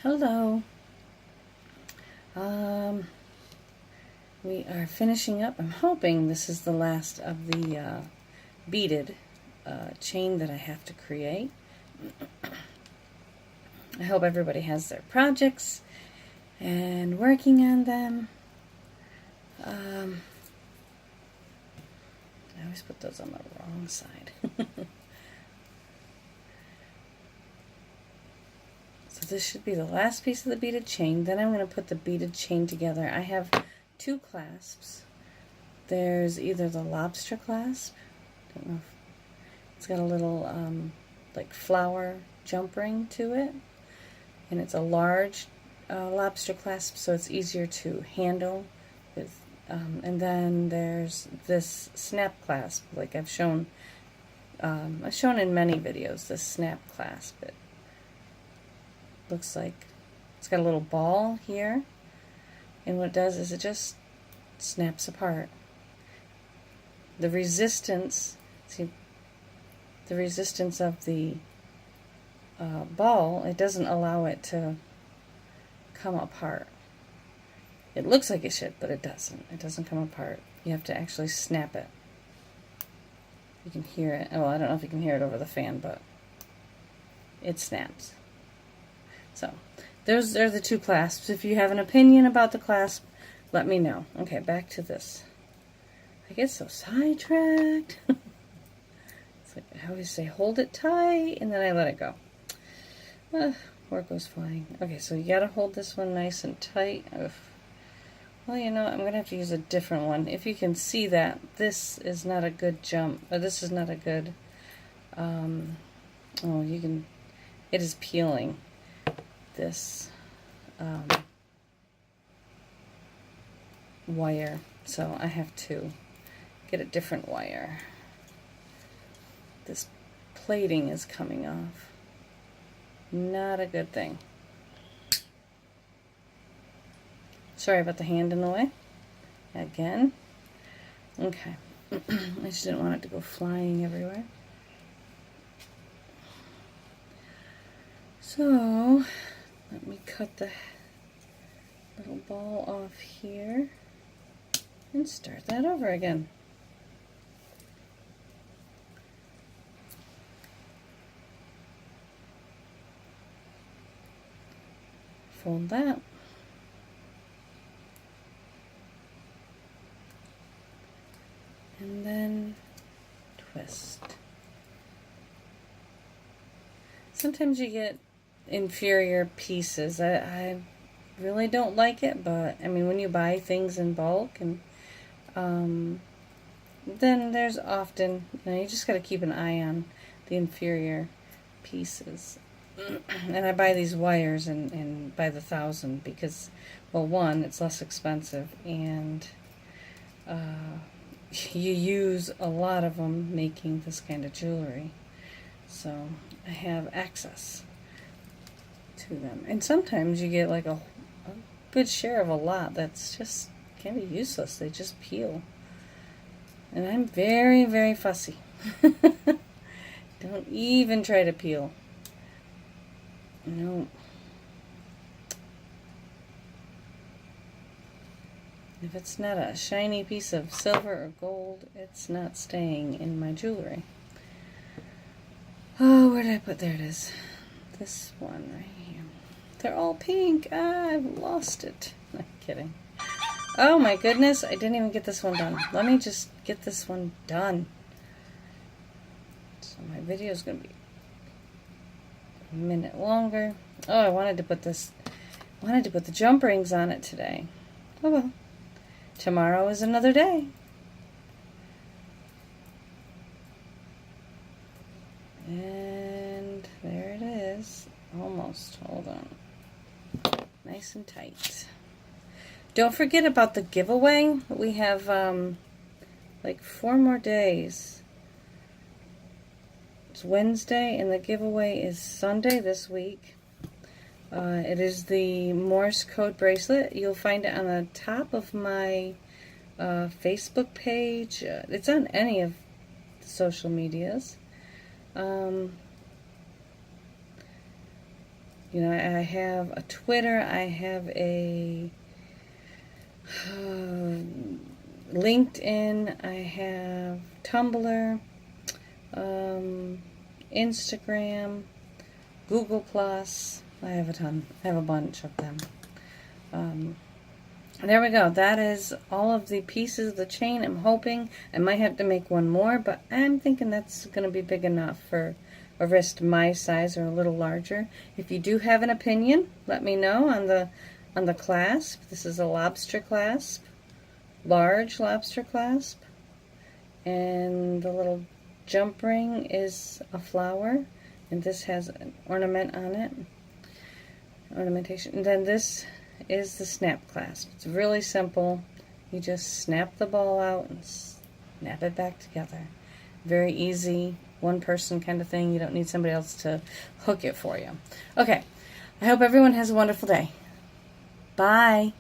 Hello. We are finishing up. I'm hoping this is the last of the beaded chain that I have to create. I hope everybody has their projects and working on them. I always put those on the wrong side. So this should be the last piece of the beaded chain. Then I'm going to put the beaded chain together. I have two clasps. There's either the lobster clasp. Don't know if it's got a little like flower jump ring to it, and it's a large lobster clasp, so it's easier to handle with. And then there's this snap clasp, like I've shown in many videos. This snap clasp. It looks like it's got a little ball here, and what it does is it just snaps apart. The resistance, see, the resistance of the ball, it doesn't allow it to come apart. It looks like it should, but it doesn't. It doesn't come apart. You have to actually snap it. You can hear it. Well, I don't know if you can hear it over the fan, but it snaps. So, those are the two clasps. If you have an opinion about the clasp, let me know. Okay, back to this. I get so sidetracked. It's like I always say, hold it tight, and then I let it go. Where it goes flying. Okay, so you gotta hold this one nice and tight. Ugh. Well, you know, I'm gonna have to use a different one. If you can see that, this is not a good jump. Or this is not a good. Oh, you can. It is peeling. This wire, so I have to get a different wire. This plating is coming off. Not a good thing. Sorry about the hand in the way. Again. Okay. I just didn't want it to go flying everywhere. So, let me cut the little ball off here and start that over again. Fold that. And then twist. Sometimes you get inferior pieces. I really don't like it, but I mean, when you buy things in bulk, and then there's often, you just got to keep an eye on the inferior pieces. And I buy these wires and by the thousand because, well, one, it's less expensive, and you use a lot of them making this kind of jewelry, so I have access to them. And sometimes you get like a good share of a lot that's just kind of useless. They just peel. And I'm very, very fussy. Don't even try to peel. No. If it's not a shiny piece of silver or gold, it's not staying in my jewelry. Oh, where did I put? There it is. This one right here. They're all pink. Ah, I've lost it. I'm kidding. Oh my goodness, I didn't even get this one done. Let me just get this one done. So my video is going to be a minute longer. Oh, I wanted to put the jump rings on it today. Oh well. Tomorrow is another day. And there it is. Almost. Hold on. Nice and tight. Don't forget about the giveaway. We have like 4 more days. It's Wednesday, and the giveaway is Sunday this week. It is the Morse code bracelet. You'll find it on the top of my Facebook page. It's on any of the social medias. You know, I have a Twitter, I have a LinkedIn, I have Tumblr, Instagram, Google Plus. I have a ton. I have a bunch of them. There we go. That is all of the pieces of the chain. I'm hoping I might have to make one more, but I'm thinking that's going to be big enough for a wrist my size or a little larger. If you do have an opinion, let me know on the clasp. This is a lobster clasp, large lobster clasp, and the little jump ring is a flower, and this has an ornament on it, ornamentation. And then this is the snap clasp. It's really simple. You just snap the ball out and snap it back together. Very easy, one person kind of thing. You don't need somebody else to hook it for you. Okay, I hope everyone has a wonderful day. Bye.